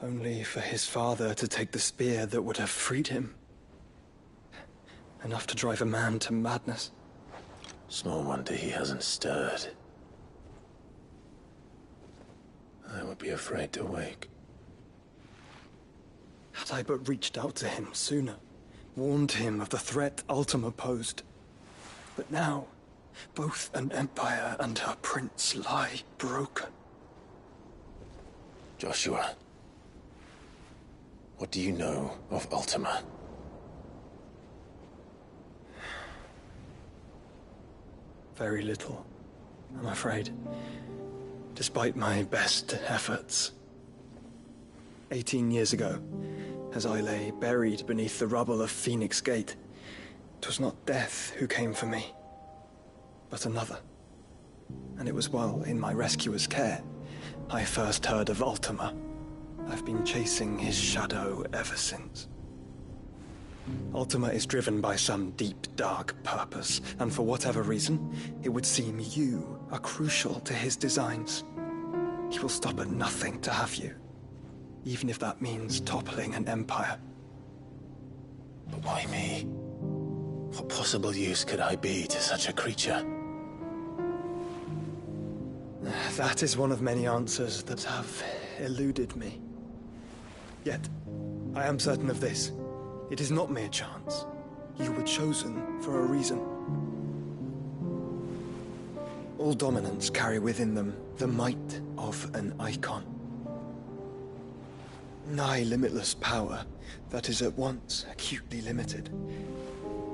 only for his father to take the spear that would have freed him. Enough to drive a man to madness. Small wonder he hasn't stirred. I would be afraid to wake. Had I but reached out to him sooner, warned him of the threat Ultima posed. But now, both an empire and her prince lie broken. Joshua, what do you know of Ultima? Very little, I'm afraid. Despite my best efforts. 18 years ago, as I lay buried beneath the rubble of Phoenix Gate, 'twas not death who came for me, but another. And it was while in my rescuer's care I first heard of Ultima. I've been chasing his shadow ever since. Ultima is driven by some deep, dark purpose, and for whatever reason, it would seem you are crucial to his designs. He will stop at nothing to have you, even if that means toppling an empire. But why me? What possible use could I be to such a creature? That is one of many answers that have eluded me. Yet, I am certain of this. It is not mere chance. You were chosen for a reason. All dominants carry within them the might of an icon. Nigh limitless power that is at once acutely limited.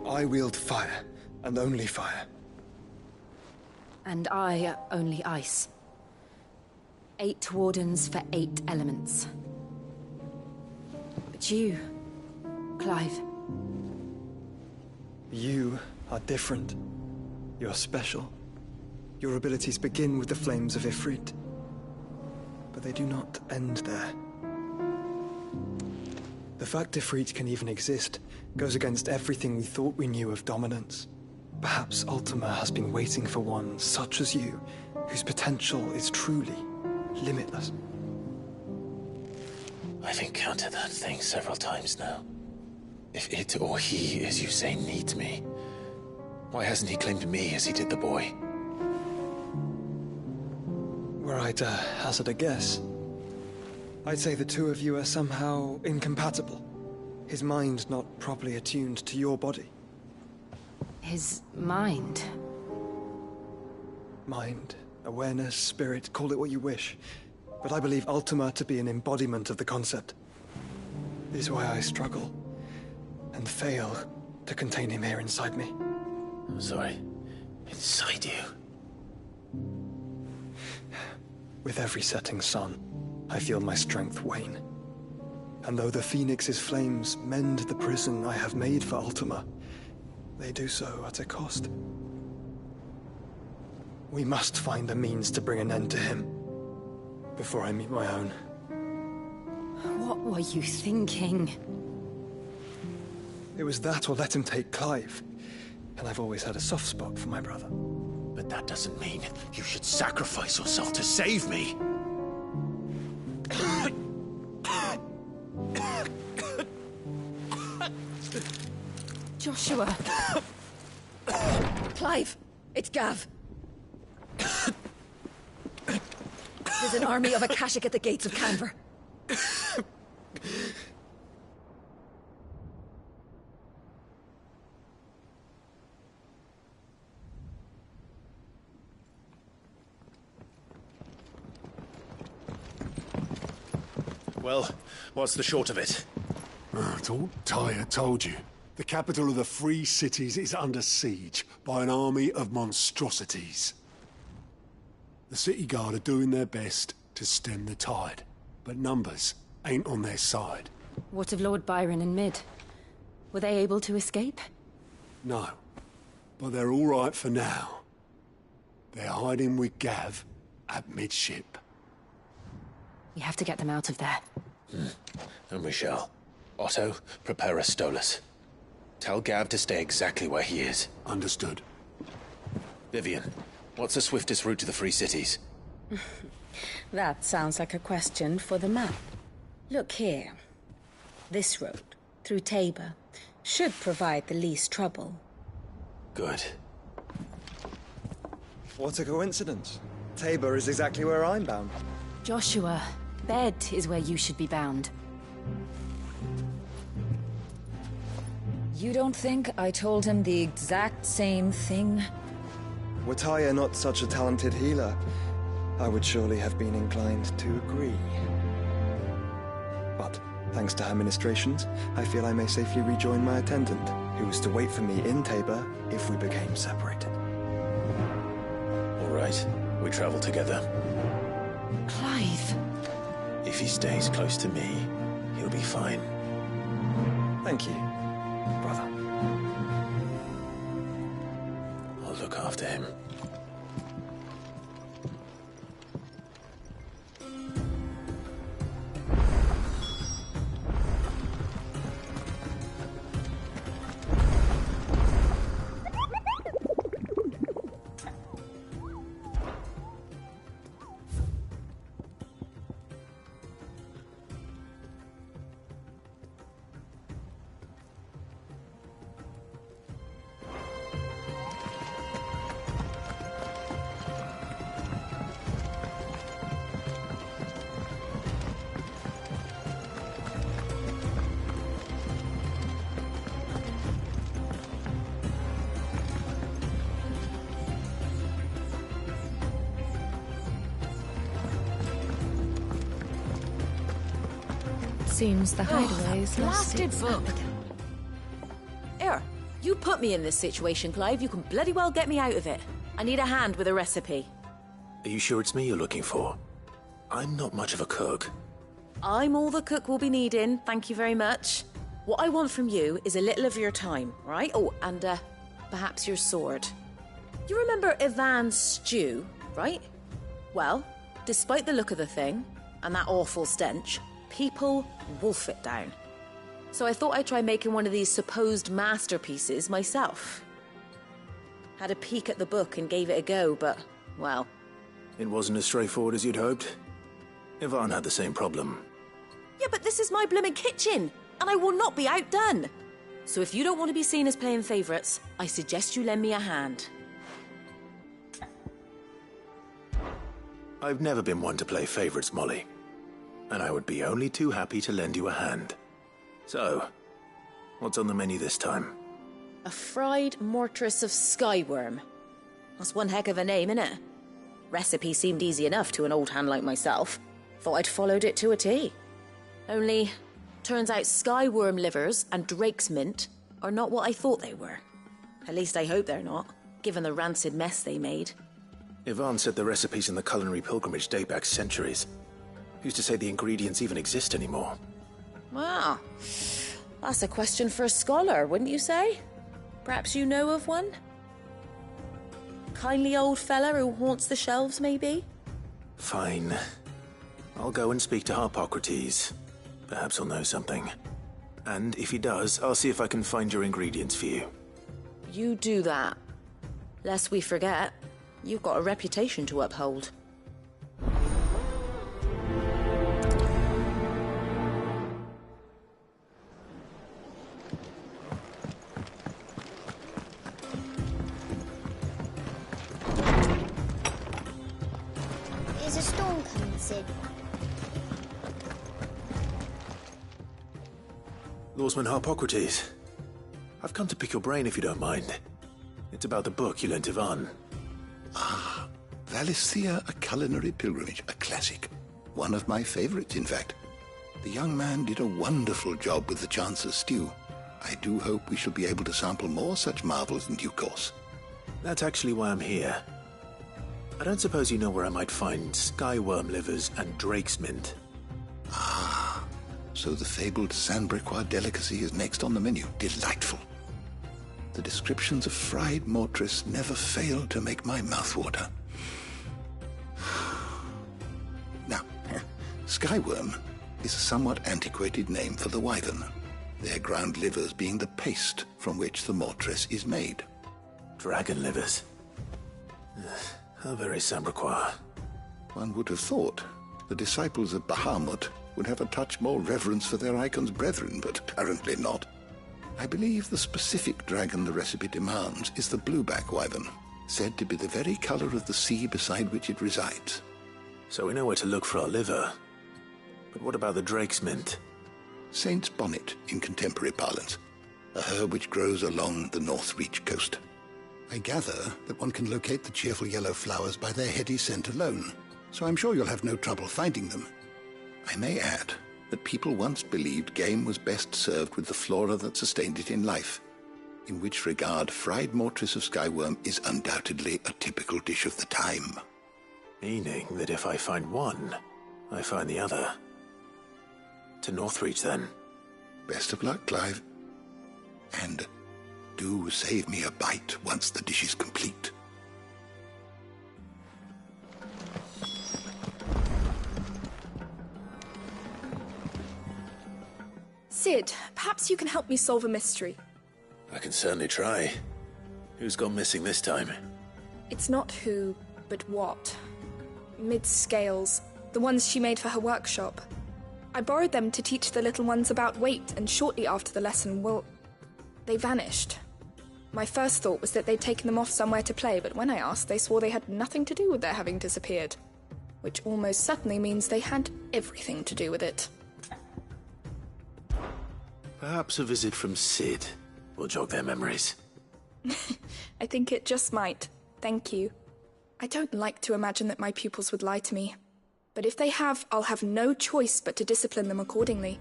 I wield fire, and only fire. And I only ice. 8 wardens for 8 elements. But you, Clive. You are different. You're special. Your abilities begin with the flames of Ifrit. But they do not end there. The fact Ifrit can even exist goes against everything we thought we knew of dominance. Perhaps Ultima has been waiting for one such as you, whose potential is truly limitless. I've encountered that thing several times now. If it or he, as you say, needs me, why hasn't he claimed me as he did the boy? Were I to hazard a guess, I'd say the two of you are somehow incompatible. His mind not properly attuned to your body. His mind? Mind, awareness, spirit, call it what you wish. But I believe Ultima to be an embodiment of the concept. This is why I struggle and fail to contain him here inside me. I'm sorry. Inside you? With every setting sun, I feel my strength wane. And though the Phoenix's flames mend the prison I have made for Ultima, they do so at a cost. We must find a means to bring an end to him before I meet my own. What were you thinking? It was that or let him take Clive. And I've always had a soft spot for my brother. But that doesn't mean you should sacrifice yourself to save me. Joshua. Clive, it's Gav. There's an army of Akashic at the gates of Canver. Well, what's the short of it? It's all Tyre told you. The capital of the Free Cities is under siege by an army of monstrosities. The City Guard are doing their best to stem the tide, but numbers ain't on their side. What of Lord Byron and Mid? Were they able to escape? No, but they're all right for now. They're hiding with Gav at midship. We have to get them out of there. And we shall. Otto, prepare a Stolas. Tell Gav to stay exactly where he is. Understood. Vivian, what's the swiftest route to the Free Cities? That sounds like a question for the map. Look here. This road, through Tabor, should provide the least trouble. Good. What a coincidence. Tabor is exactly where I'm bound. Joshua, bed is where you should be bound. You don't think I told him the exact same thing? Were Tyre not such a talented healer, I would surely have been inclined to agree. But, thanks to her ministrations, I feel I may safely rejoin my attendant, who was to wait for me in Tabor if we became separated. All right, we travel together. Clive. If he stays close to me, he'll be fine. Thank you, brother. I'll look after him. Seems the hideaway's lost blasted its book. applicant. Here, you put me in this situation, Clive. You can bloody well get me out of it. I need a hand with a recipe. Are you sure it's me you're looking for? I'm not much of a cook. I'm all the cook will be needing, thank you very much. What I want from you is a little of your time, right? Oh, and perhaps your sword. You remember Ivan's stew, right? Well, despite the look of the thing, and that awful stench, people wolf it down. So I thought I'd try making one of these supposed masterpieces myself. Had a peek at the book and gave it a go, but, well... It wasn't as straightforward as you'd hoped. Ivan had the same problem. Yeah, but this is my blooming kitchen, and I will not be outdone. So if you don't want to be seen as playing favourites, I suggest you lend me a hand. I've never been one to play favorites, Molly. And I would be only too happy to lend you a hand. So, what's on the menu this time? A fried mortress of skyworm. That's one heck of a name, innit? Recipe seemed easy enough to an old hand like myself. Thought I'd followed it to a T. Only, turns out skyworm livers and drake's mint are not what I thought they were. At least I hope they're not, given the rancid mess they made. Ivan said the recipes in the culinary pilgrimage date back centuries. Who's to say the ingredients even exist anymore? Wow. That's a question for a scholar, wouldn't you say? Perhaps you know of one? Kindly old fella who haunts the shelves, maybe? Fine. I'll go and speak to Harpocrates. Perhaps he'll know something. And if he does, I'll see if I can find your ingredients for you. You do that. Lest we forget, you've got a reputation to uphold. Is a storm coming, Sid? Lawsman Harpocrates. I've come to pick your brain if you don't mind. It's about the book you lent Ivan. Valisthea, a culinary pilgrimage, a classic. One of my favorites, in fact. The young man did a wonderful job with the Chance's stew. I do hope we shall be able to sample more such marvels in due course. That's actually why I'm here. I don't suppose you know where I might find skyworm livers and drake's mint. So the fabled Sandbrequois delicacy is next on the menu. Delightful. The descriptions of fried mortress never fail to make my mouth water. Now, skyworm is a somewhat antiquated name for the wyvern, their ground livers being the paste from which the mortress is made. Dragon livers. How very Sandbrequois. One would have thought the disciples of Bahamut would have a touch more reverence for their icon's brethren, but apparently not. I believe the specific dragon the recipe demands is the blueback wyvern, said to be the very color of the sea beside which it resides. So we know where to look for our liver. But what about the drake's mint? Saint's bonnet in contemporary parlance, a herb which grows along the North Reach coast. I gather that one can locate the cheerful yellow flowers by their heady scent alone, so I'm sure you'll have no trouble finding them. I may add that people once believed game was best served with the flora that sustained it in life, in which regard fried mortress of skyworm is undoubtedly a typical dish of the time. Meaning that if I find one, I find the other. To Northreach, then. Best of luck, Clive. And do save me a bite once the dish is complete. Sid, perhaps you can help me solve a mystery. I can certainly try. Who's gone missing this time? It's not who, but what. Mid's scales, the ones she made for her workshop. I borrowed them to teach the little ones about weight, and shortly after the lesson, well, they vanished. My first thought was that they'd taken them off somewhere to play, but when I asked, they swore they had nothing to do with their having disappeared. Which almost certainly means they had everything to do with it. Perhaps a visit from Sid will jog their memories. I think it just might. Thank you. I don't like to imagine that my pupils would lie to me. But if they have, I'll have no choice but to discipline them accordingly.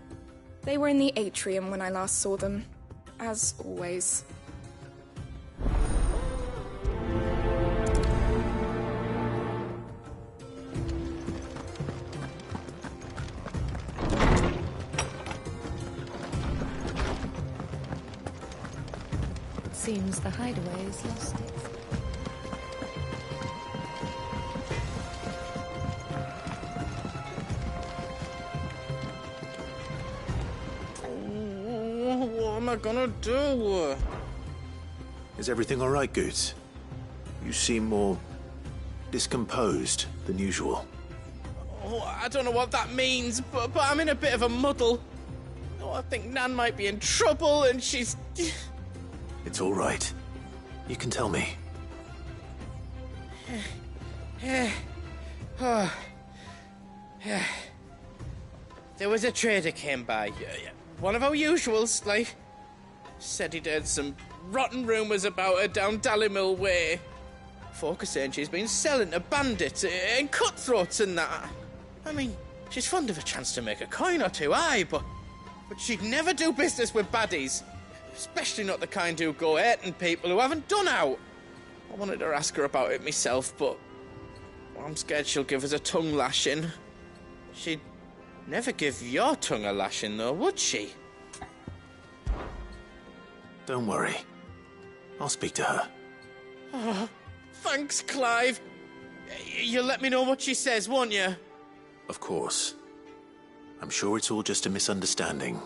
They were in the atrium when I last saw them. As always. Seems the hideaway is lost. What am I gonna do? Is everything all right, Goots? You seem more discomposed than usual. Oh, I don't know what that means, but I'm in a bit of a muddle. Oh, I think Nan might be in trouble, and she's... It's all right. You can tell me. There was a trader came by. One of our usuals, like... Said he'd heard some rotten rumours about her down Dallymill Way. Folk are saying she's been selling to bandits and cutthroats and that. I mean, she's fond of a chance to make a coin or two, aye, but she'd never do business with baddies. Especially not the kind who go hurting people who haven't done out. I wanted to ask her about it myself, but I'm scared she'll give us a tongue lashing. She'd never give your tongue a lashing, though, would she? Don't worry. I'll speak to her. Oh, thanks, Clive. You'll let me know what she says, won't you? Of course. I'm sure it's all just a misunderstanding.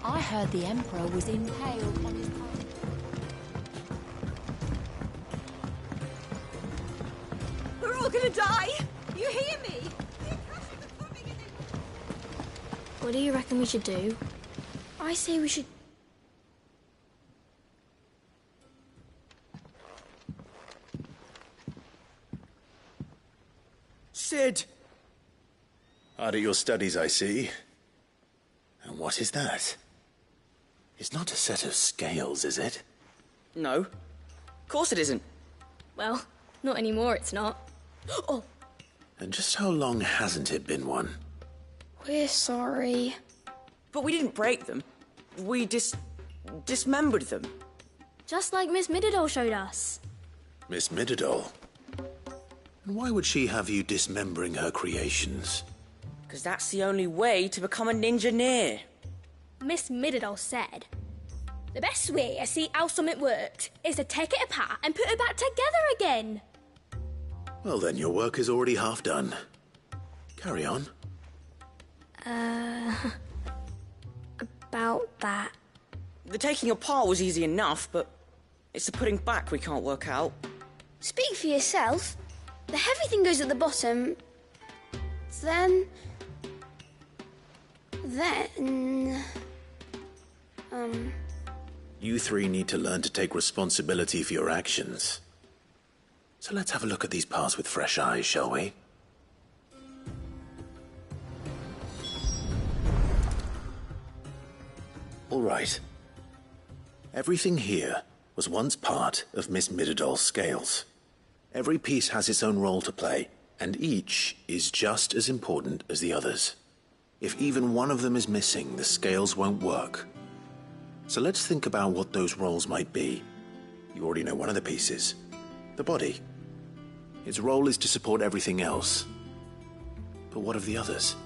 I heard the Emperor was impaled on his party. We're all gonna die! You hear me? What do you reckon we should do? I say we should... Sid! Hard at your studies, I see. And what is that? It's not a set of scales, is it? No. Of course it isn't. Well, not anymore, it's not. Oh, And just how long hasn't it been one? We're sorry. But we didn't break them. We dismembered them. Just like Miss Mididol showed us. Miss Mididol? And why would she have you dismembering her creations? Because that's the only way to become a ninja-neer. Miss Mididol said, the best way to see how something works is to take it apart and put it back together again. Well then, your work is already half done. Carry on. About that. The taking apart was easy enough, but it's the putting back we can't work out. Speak for yourself. The heavy thing goes at the bottom. Then... You three need to learn to take responsibility for your actions. So let's have a look at these parts with fresh eyes, shall we? All right. Everything here was once part of Miss Mididol's scales. Every piece has its own role to play, and each is just as important as the others. If even one of them is missing, the scales won't work. So let's think about what those roles might be. You already know one of the pieces, the body. Its role is to support everything else. But what of the others?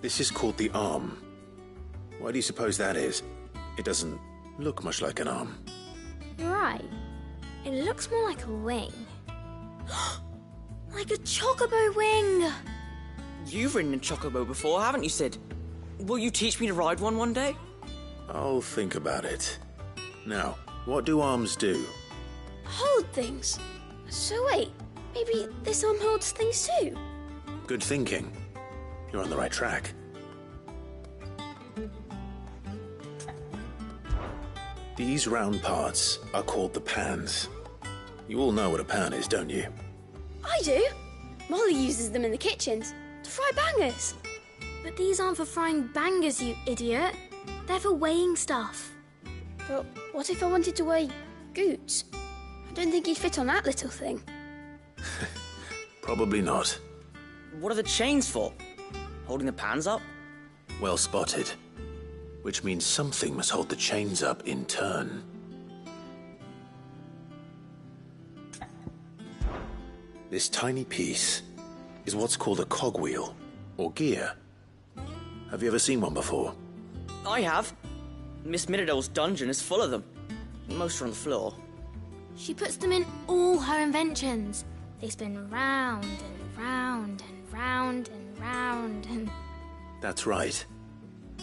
This is called the arm. Why do you suppose that is? It doesn't look much like an arm. You're right. It looks more like a wing. Like a chocobo wing! You've ridden a chocobo before, haven't you, Sid? Will you teach me to ride one day? I'll think about it. Now, what do arms do? Hold things. So wait, maybe this arm holds things too? Good thinking. You're on the right track. These round parts are called the pans. You all know what a pan is, don't you? I do. Molly uses them in the kitchens to fry bangers. But these aren't for frying bangers, you idiot. They're for weighing stuff. But what if I wanted to weigh Goots? I don't think he'd fit on that little thing. Probably not. What are the chains for? Holding the pans up? Well spotted. Which means something must hold the chains up in turn. This tiny piece is what's called a cogwheel, or gear. Have you ever seen one before? I have. Miss Mididol's dungeon is full of them. Most are on the floor. She puts them in all her inventions. They spin round and round and round and round and... That's right.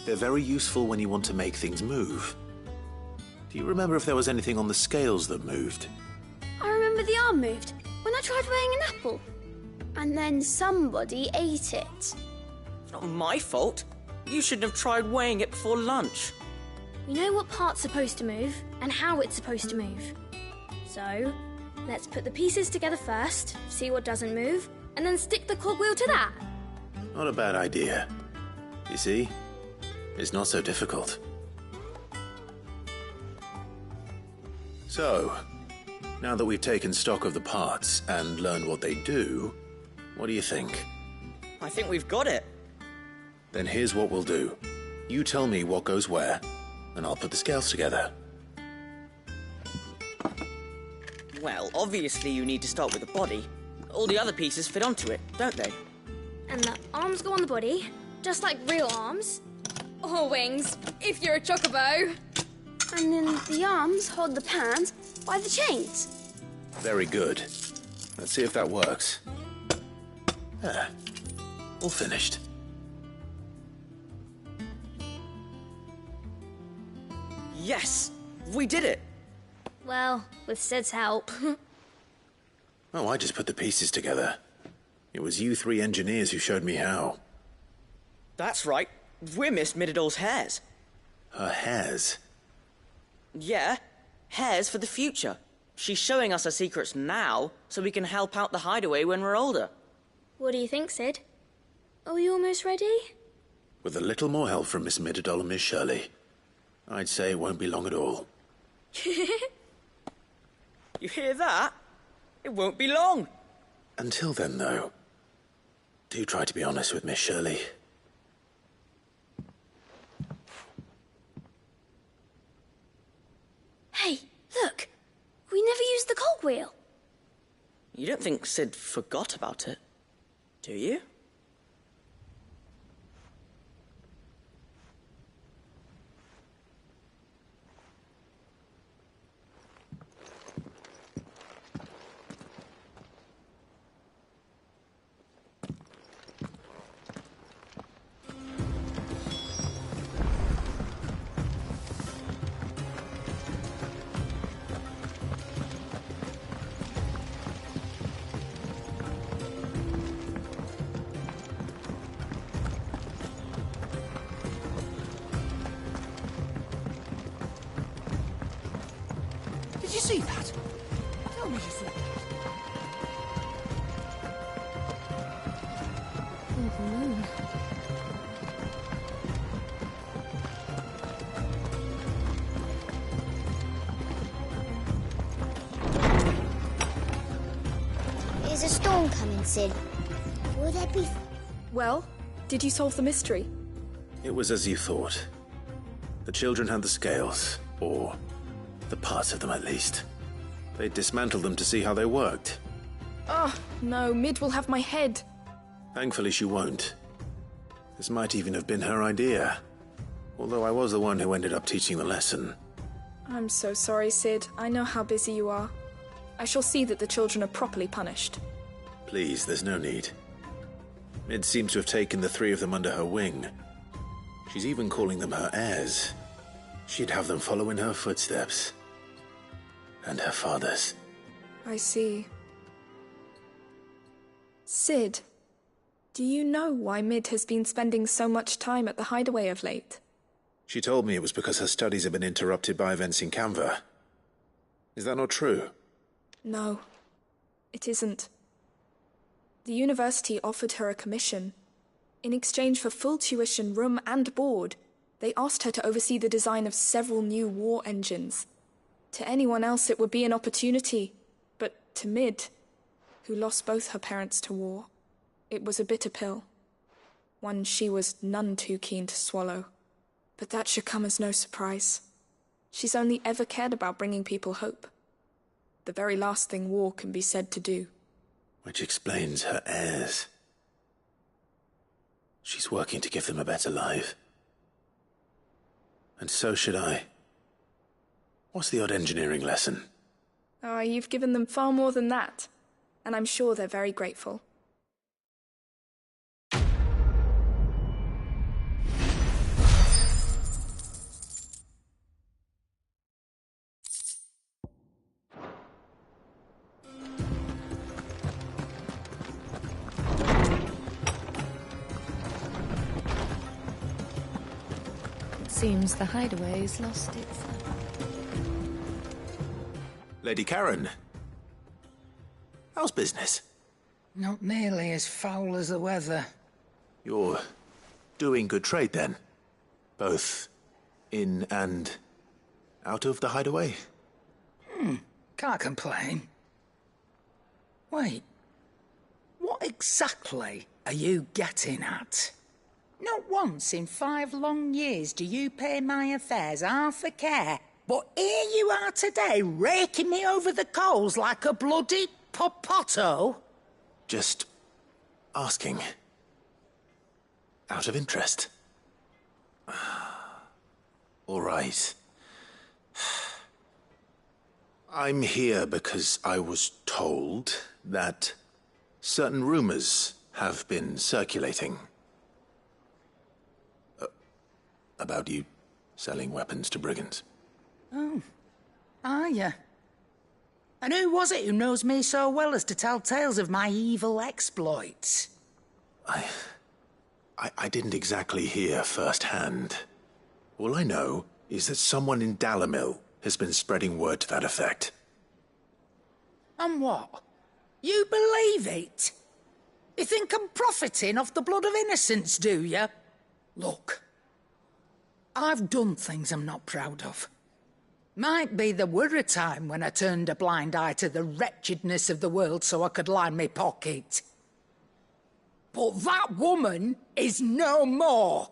They're very useful when you want to make things move. Do you remember if there was anything on the scales that moved? I remember the arm moved when I tried weighing an apple. And then somebody ate it. It's not my fault. You shouldn't have tried weighing it before lunch. You know what part's supposed to move and how it's supposed to move. So, let's put the pieces together first, see what doesn't move, and then stick the cogwheel to that. Not a bad idea. You see? It's not so difficult. So, now that we've taken stock of the parts and learned what they do, what do you think? I think we've got it. Then here's what we'll do. You tell me what goes where, and I'll put the scales together. Well, obviously you need to start with the body. All the other pieces fit onto it, don't they? And the arms go on the body, just like real arms. Or wings, if you're a chocobo. And then the arms hold the pans by the chains. Very good. Let's see if that works. There. All finished. Yes! We did it! Well, with Sid's help. Oh, I just put the pieces together. It was you three engineers who showed me how. That's right. We're Miss Mididol's hairs. Her hairs? Yeah, hairs for the future. She's showing us her secrets now, so we can help out the hideaway when we're older. What do you think, Sid? Are we almost ready? With a little more help from Miss Mididol and Miss Shirley. I'd say it won't be long at all. You hear that? It won't be long. Until then, though, do try to be honest with Miss Shirley. Hey, look! We never used the cogwheel. You don't think Sid forgot about it, do you? Did you see that? Tell me you saw that. Is a storm coming, Sid? Will there be... Well, did you solve the mystery? It was as you thought. The children had the scales, or the parts of them at least. They dismantled them to see how they worked. Oh, no, Mid will have my head. Thankfully she won't. This might even have been her idea. Although I was the one who ended up teaching the lesson. I'm so sorry, Sid. I know how busy you are. I shall see that the children are properly punished. Please, there's no need. Mid seems to have taken the three of them under her wing. She's even calling them her heirs. She'd have them follow in her footsteps. And her father's. I see. Sid, do you know why Mid has been spending so much time at the hideaway of late? She told me it was because her studies have been interrupted by events in Canva. Is that not true? No, it isn't. The university offered her a commission. In exchange for full tuition, room and board, they asked her to oversee the design of several new war engines. To anyone else it would be an opportunity, but to Mid, who lost both her parents to war, it was a bitter pill. One she was none too keen to swallow. But that should come as no surprise. She's only ever cared about bringing people hope. The very last thing war can be said to do. Which explains her heirs. She's working to give them a better life. And so should I. What's the odd engineering lesson? Ah, you've given them far more than that. And I'm sure they're very grateful. Seems the hideaway's lost its... Lady Karen. How's business? Not nearly as foul as the weather. You're doing good trade then? Both in and out of the hideaway? Can't complain. Wait. What exactly are you getting at? Not once in 5 long years do you pay my affairs half a care. But here you are today, raking me over the coals like a bloody popoto. Just asking. Out of interest. All right. I'm here because I was told that certain rumors have been circulating. About you selling weapons to brigands. Oh, are you? And who was it who knows me so well as to tell tales of my evil exploits? I didn't exactly hear firsthand. All I know is that someone in Dalimil has been spreading word to that effect. And what? You believe it? You think I'm profiting off the blood of innocents, do you? Look, I've done things I'm not proud of. Might be there were a time when I turned a blind eye to the wretchedness of the world so I could line my pocket. But that woman is no more.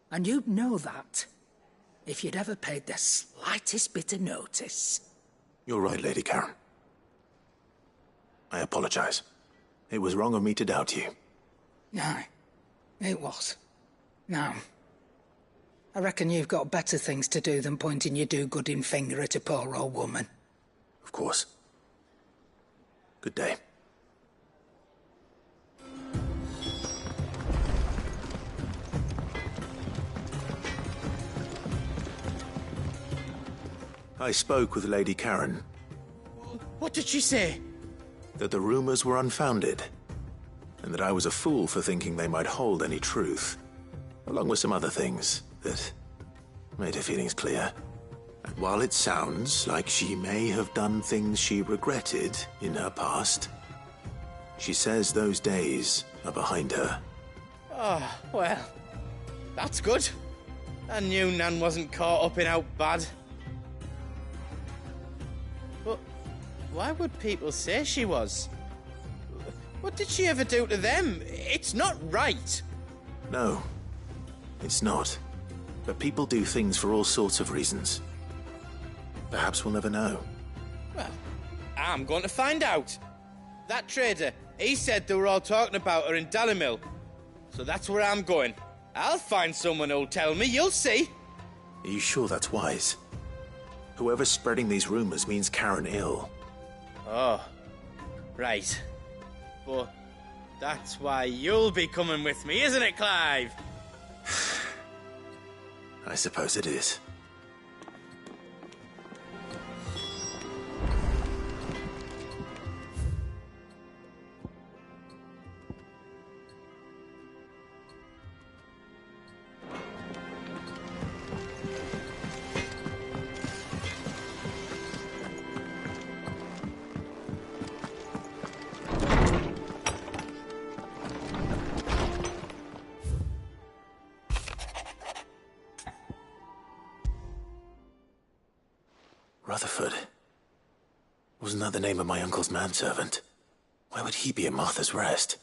And you'd know that if you'd ever paid the slightest bit of notice. You're right, Lady Karen. I apologize. It was wrong of me to doubt you. No, it was. No. I reckon you've got better things to do than pointing your do-gooding finger at a poor old woman. Of course. Good day. I spoke with Lady Karen. What did she say? That the rumors were unfounded, and that I was a fool for thinking they might hold any truth, along with some other things that made her feelings clear. And while it sounds like she may have done things she regretted in her past, she says those days are behind her. Oh, well, that's good. I knew Nan wasn't caught up in out bad. But why would people say she was? What did she ever do to them? It's not right. No, it's not. But people do things for all sorts of reasons. Perhaps we'll never know. Well, I'm going to find out. That trader, he said they were all talking about her in Dalimil. So that's where I'm going. I'll find someone who'll tell me, you'll see. Are you sure that's wise? Whoever's spreading these rumors means Karen ill. Oh, right. But that's why you'll be coming with me, isn't it, Clive? I suppose it is. Rutherford. Wasn't that the name of my uncle's manservant? Why would he be at Martha's Rest?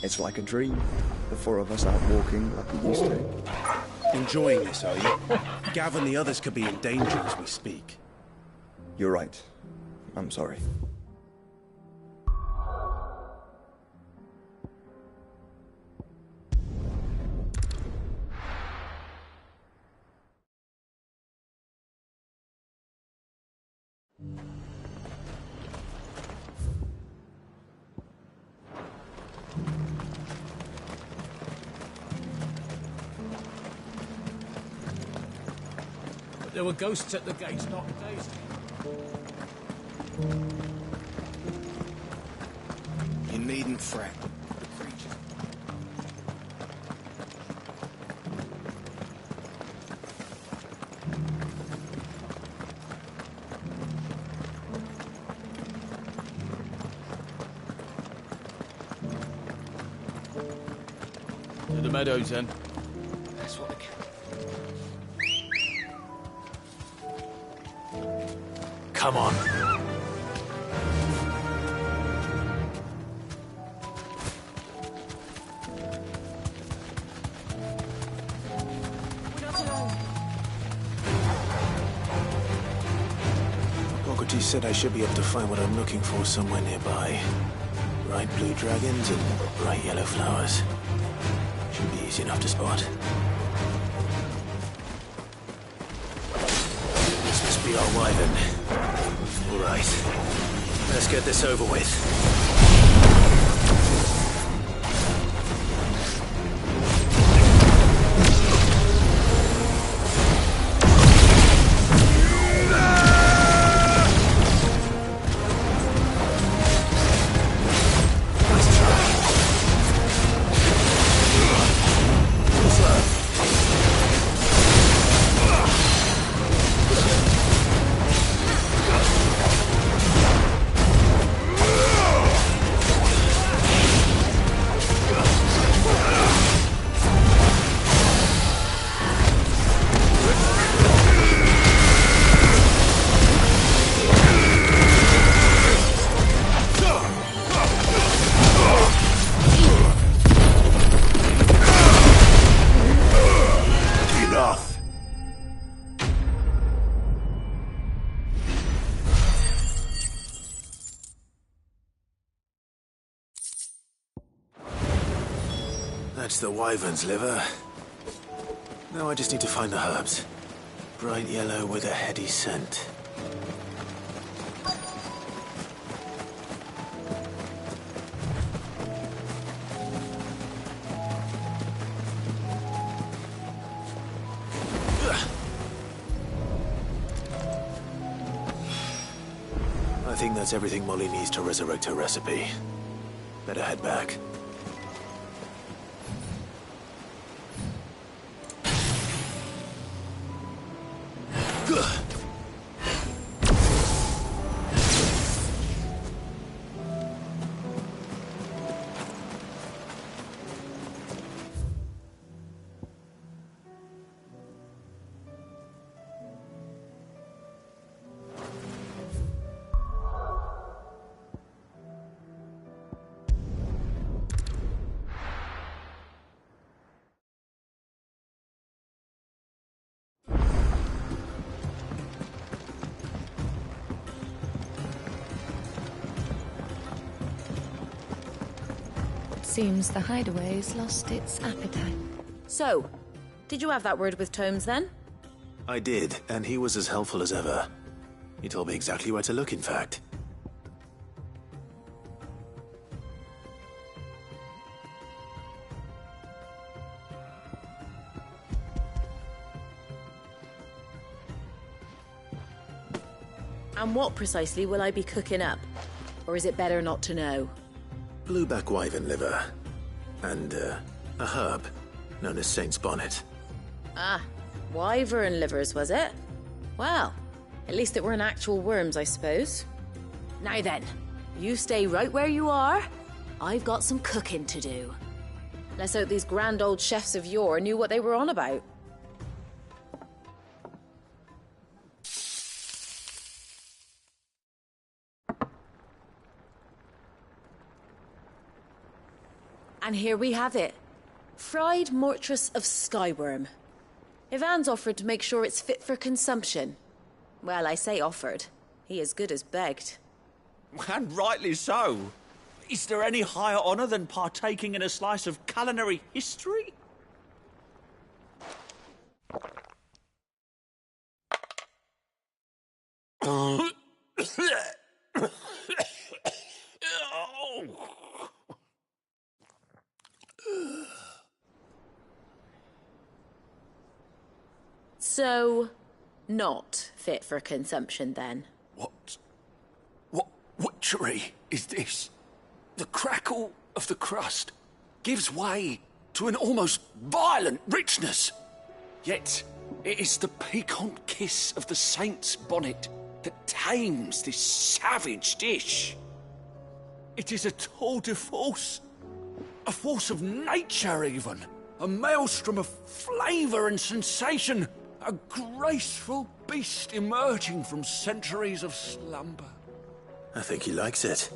It's like a dream. The four of us out walking like we used to. Enjoying this, are you? Gav and the others could be in danger as we speak. You're right. I'm sorry. There were ghosts at the gates not days. You needn't fret. To the meadows, then. That's what the Come on. She said I should be able to find what I'm looking for somewhere nearby. Bright blue dragons and bright yellow flowers. Should be easy enough to spot. This must be our wyvern. All right. Let's get this over with. That's the wyvern's liver. Now I just need to find the herbs. Bright yellow with a heady scent. I think that's everything Molly needs to resurrect her recipe. Better head back. Seems the hideaway's lost its appetite. So, did you have that word with Tomes then? I did, and he was as helpful as ever. He told me exactly where to look, in fact. And what precisely will I be cooking up? Or is it better not to know? Blueback wyvern liver. And, a herb known as Saint's Bonnet. Ah, wyvern livers, was it? Well, at least it weren't actual worms, I suppose. Now then, you stay right where you are. I've got some cooking to do. Let's hope these grand old chefs of yore knew what they were on about. And here we have it. Fried mortress of skyworm. Ivan's offered to make sure it's fit for consumption. Well, I say offered. He as good as begged. And rightly so. Is there any higher honour than partaking in a slice of culinary history? So, not fit for consumption then? What witchery is this? The crackle of the crust gives way to an almost violent richness. Yet, it is the piquant kiss of the Saint's Bonnet that tames this savage dish. It is a tour de force, a force of nature even, a maelstrom of flavour and sensation, a graceful beast emerging from centuries of slumber. I think he likes it.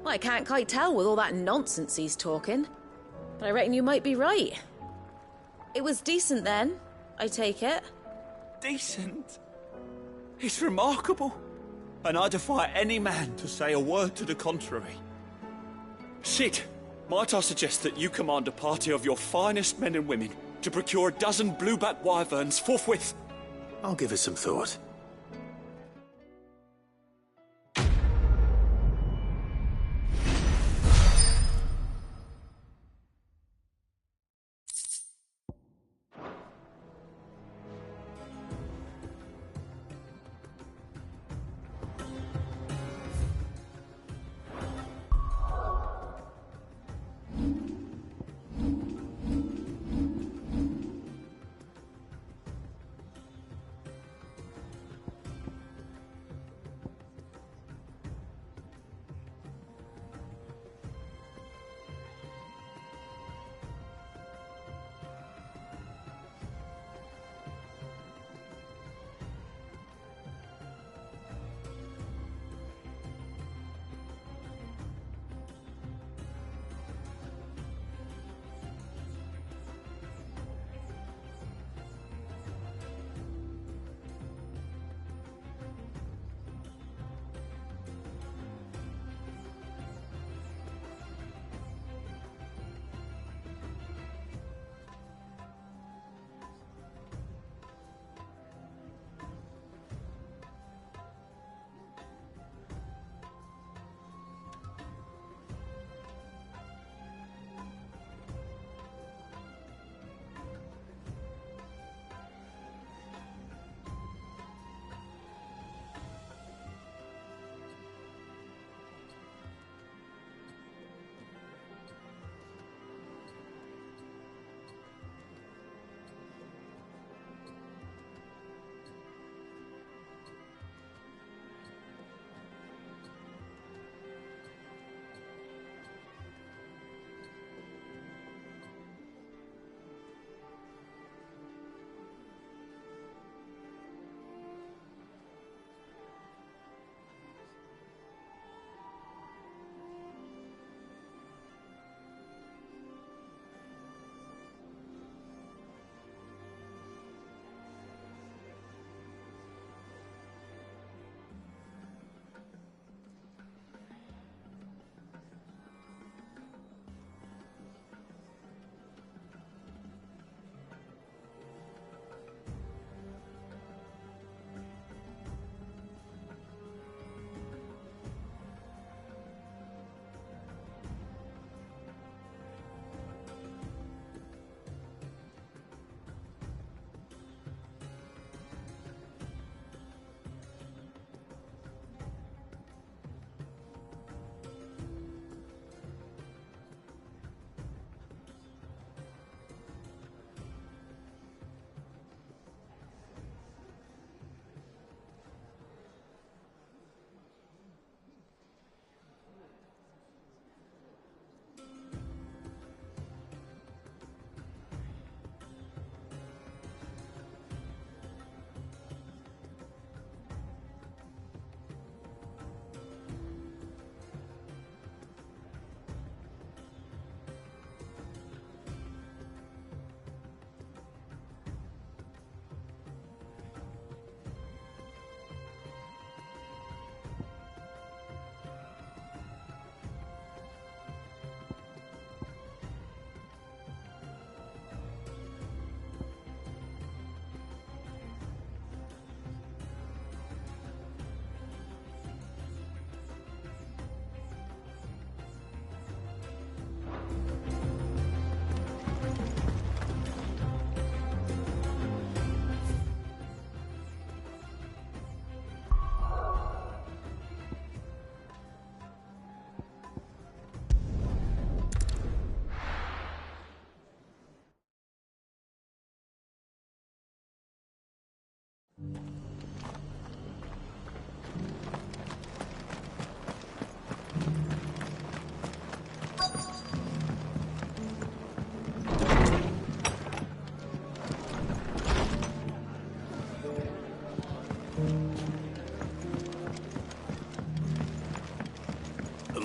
Well, I can't quite tell with all that nonsense he's talking. But I reckon you might be right. It was decent then, I take it. Decent? It's remarkable. and I defy any man to say a word to the contrary. Sid, might I suggest that you command a party of your finest men and women to procure a dozen blueback wyverns forthwith? I'll give it some thought.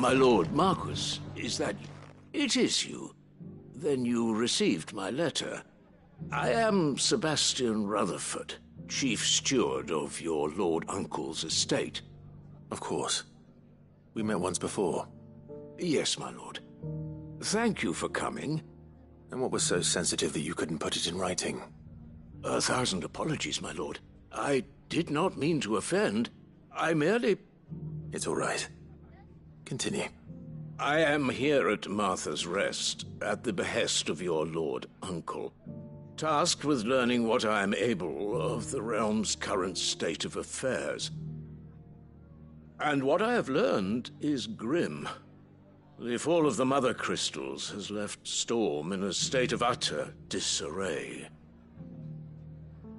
My lord Marquis, is that... It is you. Then you received my letter. I am Sebastian Rutherford, chief steward of your lord uncle's estate. Of course. We met once before. Yes, my lord. Thank you for coming. And what was so sensitive that you couldn't put it in writing? 1,000 apologies, my lord. I did not mean to offend. I merely... It's all right. Continue. I am here at Martha's Rest, at the behest of your lord uncle, tasked with learning what I am able of the realm's current state of affairs. And what I have learned is grim. The fall of the Mother Crystals has left Storm in a state of utter disarray.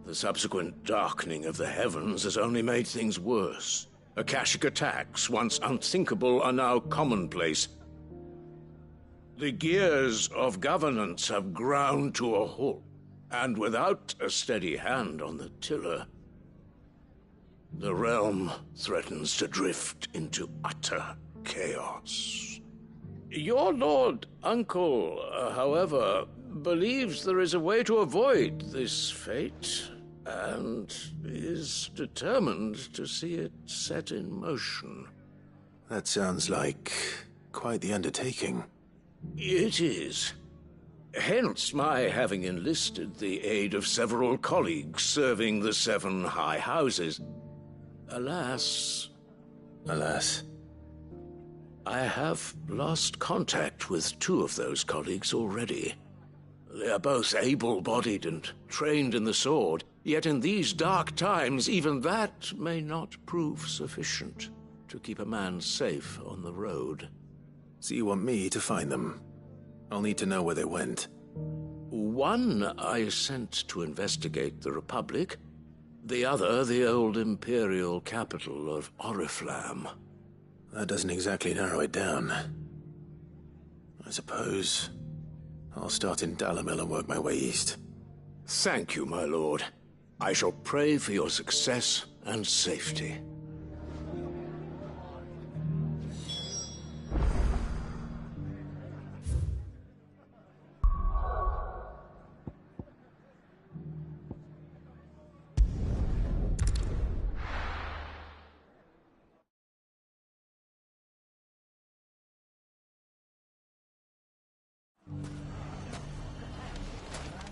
The subsequent darkening of the heavens has only made things worse. Akashic attacks, once unthinkable, are now commonplace. The gears of governance have ground to a halt, and without a steady hand on the tiller, the realm threatens to drift into utter chaos. Your lord uncle, however, believes there is a way to avoid this fate, and is determined to see it set in motion. That sounds like quite the undertaking. It is. Hence my having enlisted the aid of several colleagues serving the 7 high houses. Alas... Alas? I have lost contact with 2 of those colleagues already. They are both able-bodied and trained in the sword, yet in these dark times even that may not prove sufficient to keep a man safe on the road. So you want me to find them? I'll need to know where they went. One I sent to investigate the Republic, the other the old Imperial capital of Oriflamme. That doesn't exactly narrow it down. I suppose I'll start in Dalimil and work my way east. Thank you, my lord. I shall pray for your success and safety.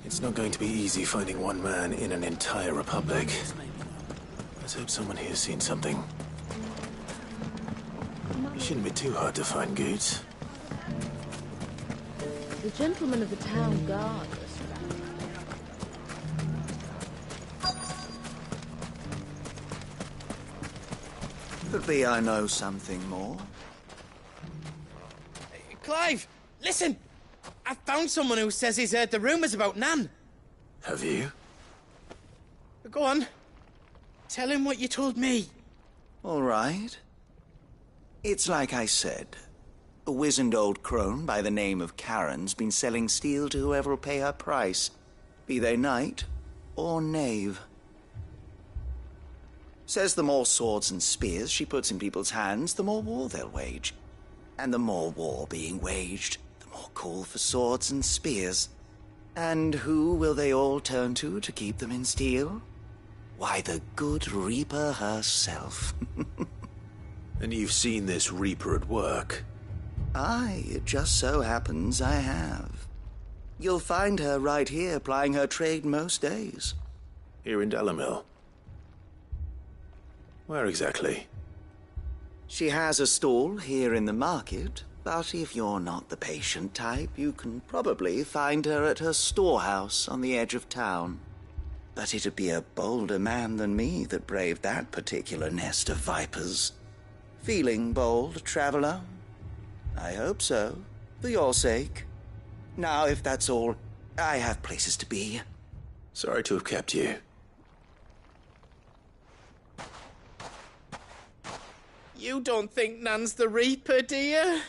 It's not going to be easy finding one man in an entire republic. Let's hope someone here's seen something. It shouldn't be too hard to find goods. The gentleman of the town guard was Could be I know something more. Clive, listen! I found someone who says he's heard the rumours about Nan. Have you? Go on. Tell him what you told me. All right. It's like I said. A wizened old crone by the name of Karen's been selling steel to whoever will pay her price, be they knight or knave. Says the more swords and spears she puts in people's hands, the more war they'll wage. And the more war being waged, the more call for swords and spears. And who will they all turn to keep them in steel? Why, the good Reaper herself. And you've seen this Reaper at work? Aye, it just so happens I have. You'll find her right here plying her trade most days. Here in Dalimil? Where exactly? She has a stall here in the market, but if you're not the patient type, you can probably find her at her storehouse on the edge of town. But it'd be a bolder man than me that braved that particular nest of vipers. Feeling bold, traveler? I hope so, for your sake. Now, if that's all, I have places to be. Sorry to have kept you. You don't think Nan's the Reaper, do you?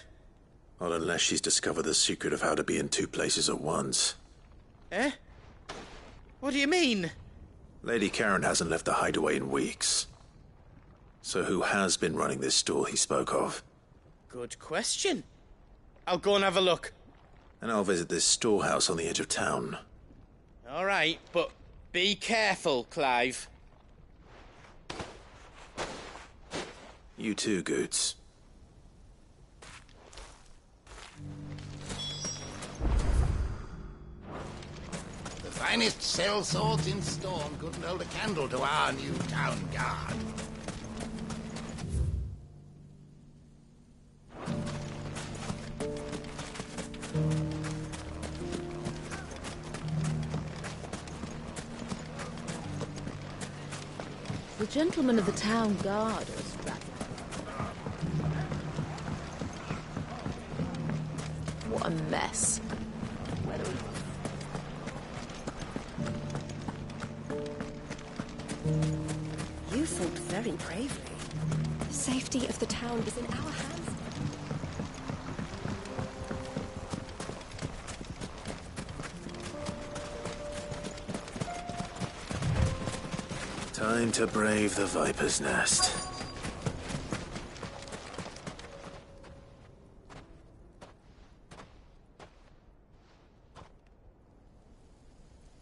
Not unless she's discovered the secret of how to be in 2 places at once. Eh? What do you mean? Lady Karen hasn't left the hideaway in weeks. So who has been running this store he spoke of? Good question. I'll go and have a look. And I'll visit this storehouse on the edge of town. All right, but be careful, Clive. You too, Goots. The finest cell swords in Storm couldn't hold a candle to our new town guard. The gentleman of the town guard was rather... What a mess. You fought very bravely. The safety of the town is in our hands. Time to brave the Viper's Nest.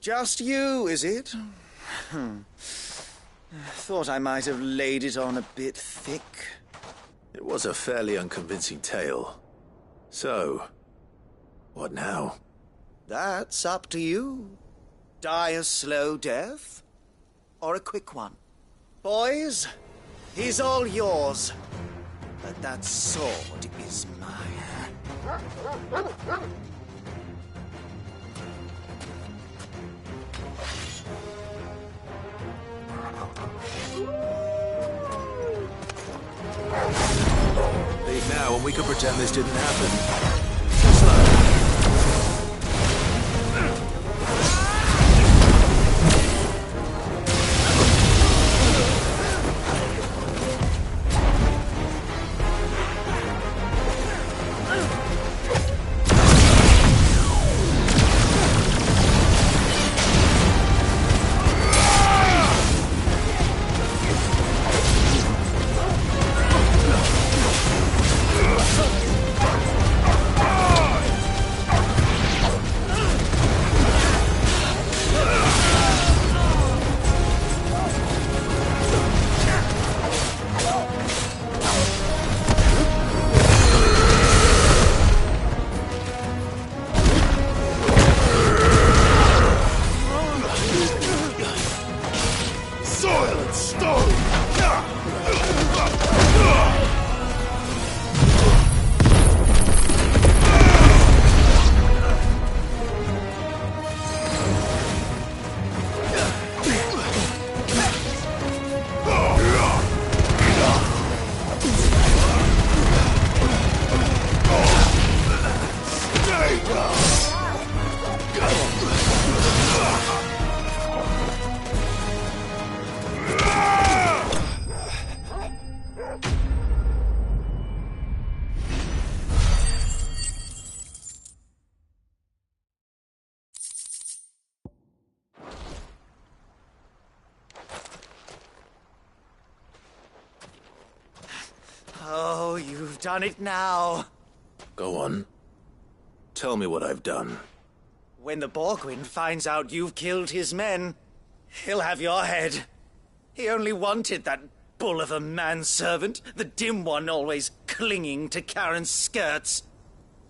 Just you, is it? Thought I might have laid it on a bit thick. It was a fairly unconvincing tale. So, what now? That's up to you. Die a slow death, or a quick one. Boys, he's all yours. But that sword is mine. Leave now and we can pretend this didn't happen. Slow. Oh, you've done it now. Go on. Tell me what I've done. When the Borgwyn finds out you've killed his men, he'll have your head. He only wanted that bull of a manservant, the dim one always clinging to Karen's skirts.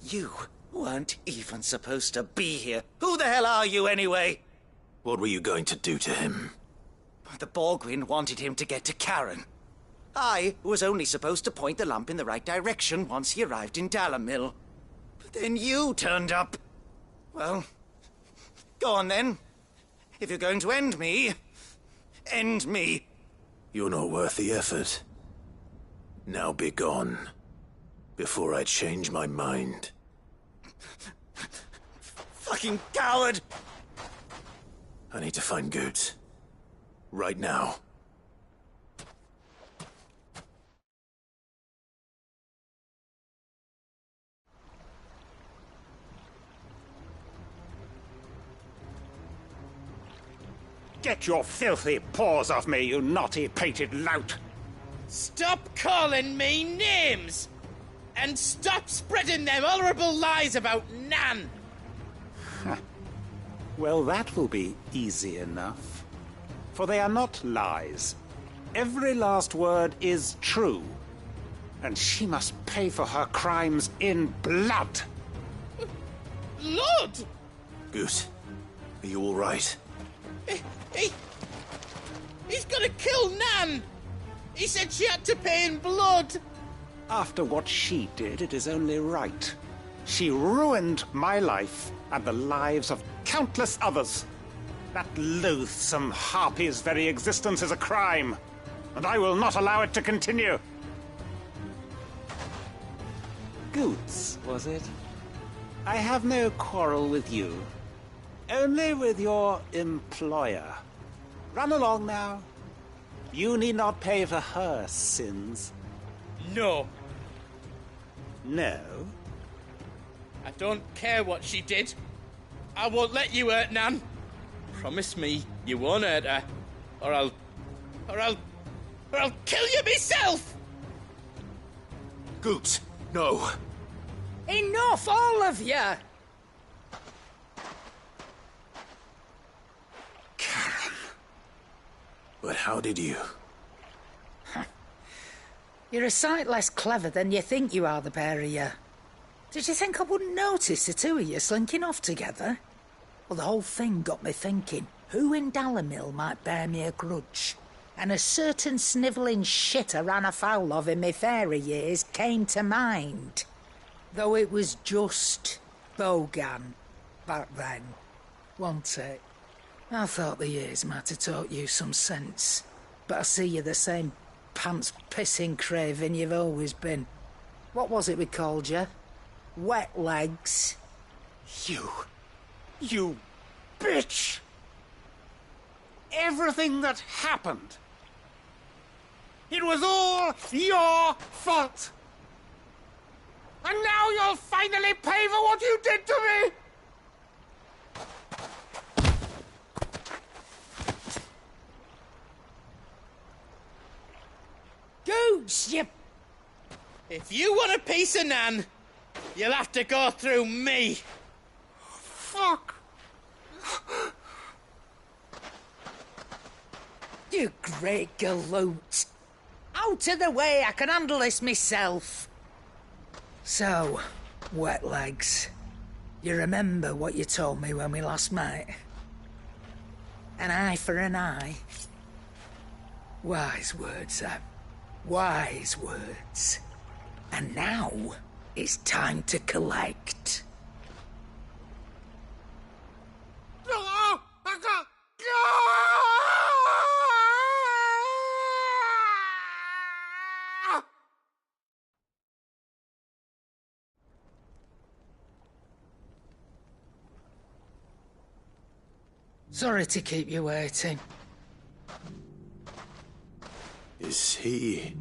You weren't even supposed to be here. Who the hell are you anyway? What were you going to do to him? The Borgwyn wanted him to get to Karen. I was only supposed to point the lamp in the right direction once he arrived in Dalamil. But then you turned up. Well, go on then. If you're going to end me, end me. You're not worth the effort. Now be gone, before I change my mind. Fucking coward! I need to find Goots. Right now. Get your filthy paws off me, you naughty-pated lout! Stop calling me names! And stop spreading them horrible lies about Nan! Well, that will be easy enough. For they are not lies. Every last word is true. and she must pay for her crimes in blood. Blood? Goose, are you all right? He's gonna kill Nan! He said she had to pay in blood! After what she did, it is only right. She ruined my life and the lives of countless others. That loathsome harpy's very existence is a crime, and I will not allow it to continue. Goots, was it? I have no quarrel with you. Only with your employer. Run along now. You need not pay for her sins. No. No? I don't care what she did. I won't let you hurt Nan. Promise me you won't hurt her, or I'll kill you myself! Goots, no. Enough, all of you! But how did you? You're a sight less clever than you think you are, the pair of you. Did you think I wouldn't notice the two of you slinking off together? Well, the whole thing got me thinking, who in Dalimil might bear me a grudge? And a certain snivelling shit I ran afoul of in my fairy years came to mind. Though it was just Bogan back then, wasn't it? I thought the years might have taught you some sense, but I see you're the same pants-pissing craven you've always been. What was it we called you? Wet legs? You bitch! Everything that happened, it was all your fault! And now you'll finally pay for what you did to me! Goots, you... If you want a piece of Nan, you'll have to go through me. Fuck! You great galoot. Out of the way, I can handle this myself. So, wet legs, you remember what you told me when we last met? An eye for an eye. Wise words, Sam. Wise words. And now, it's time to collect. Sorry to keep you waiting. Is he...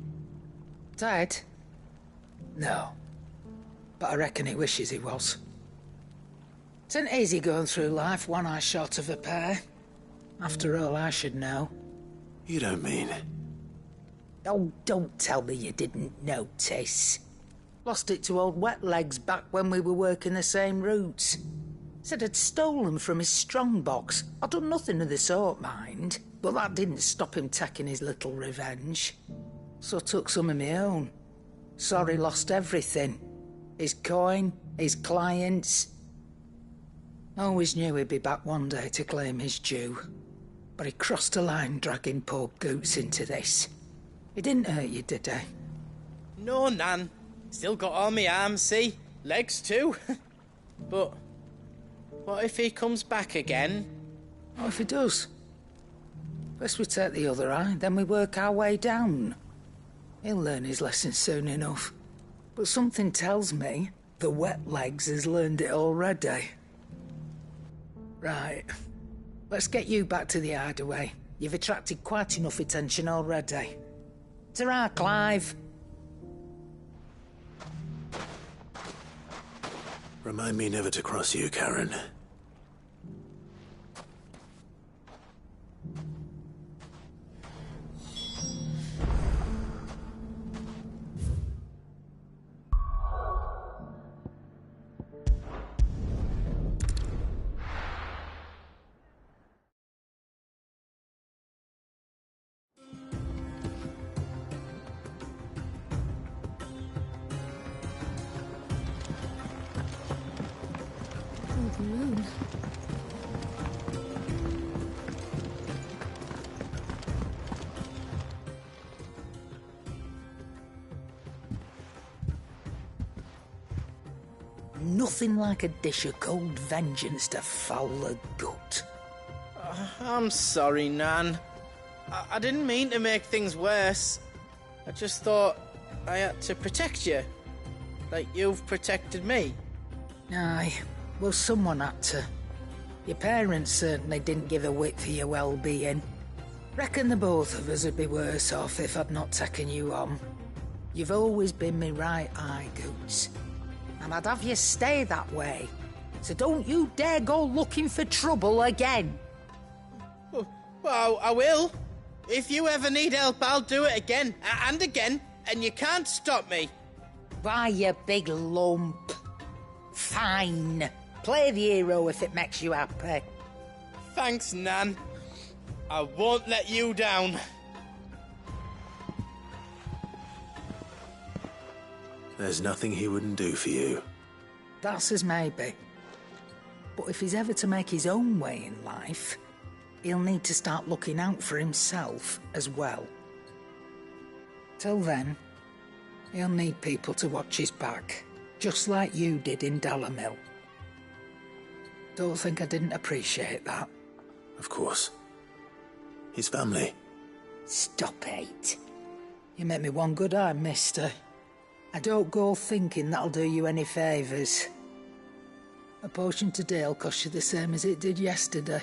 Dead? No. But I reckon he wishes he was. It ain't easy going through life one eye short of a pair. After all, I should know. You don't mean... Oh, don't tell me you didn't notice. Lost it to old Wet Legs back when we were working the same routes. Said I'd stolen from his strongbox. I'd done nothing of the sort, mind. But that didn't stop him taking his little revenge. So I took some of my own. Sorry, lost everything. His coin, his clients. Always knew he'd be back one day to claim his due. But he crossed a line dragging poor Goots into this. He didn't hurt you, did he? No, Nan. Still got all my arms, see? Legs too. But what if he comes back again? What if he does? First we take the other eye, then we work our way down. He'll learn his lesson soon enough. But something tells me the Wet Legs has learned it already. Right. Let's get you back to the hideaway. You've attracted quite enough attention already. Ta-ra, Clive. Remind me never to cross you, Karen. Old moon. Nothing like a dish of cold vengeance to foul the gut. I'm sorry, Nan. I didn't mean to make things worse. I just thought I had to protect you. Like you've protected me. Aye, well, someone had to. Your parents certainly didn't give a whit for your well-being. Reckon the both of us would be worse off if I'd not taken you on. You've always been me right eye, Goots. And I'd have you stay that way. So don't you dare go looking for trouble again. Well, I will. If you ever need help, I'll do it again and again, and you can't stop me. Why, you big lump. Fine. Play the hero if it makes you happy. Thanks, Nan. I won't let you down. There's nothing he wouldn't do for you. That's as maybe. But if he's ever to make his own way in life, he'll need to start looking out for himself as well. Till then, he'll need people to watch his back, just like you did in Dalamil. Don't think I didn't appreciate that. Of course. His family. Stop it. You make me one good eye, mister. I don't go thinking that'll do you any favours. A potion today'll cost you the same as it did yesterday.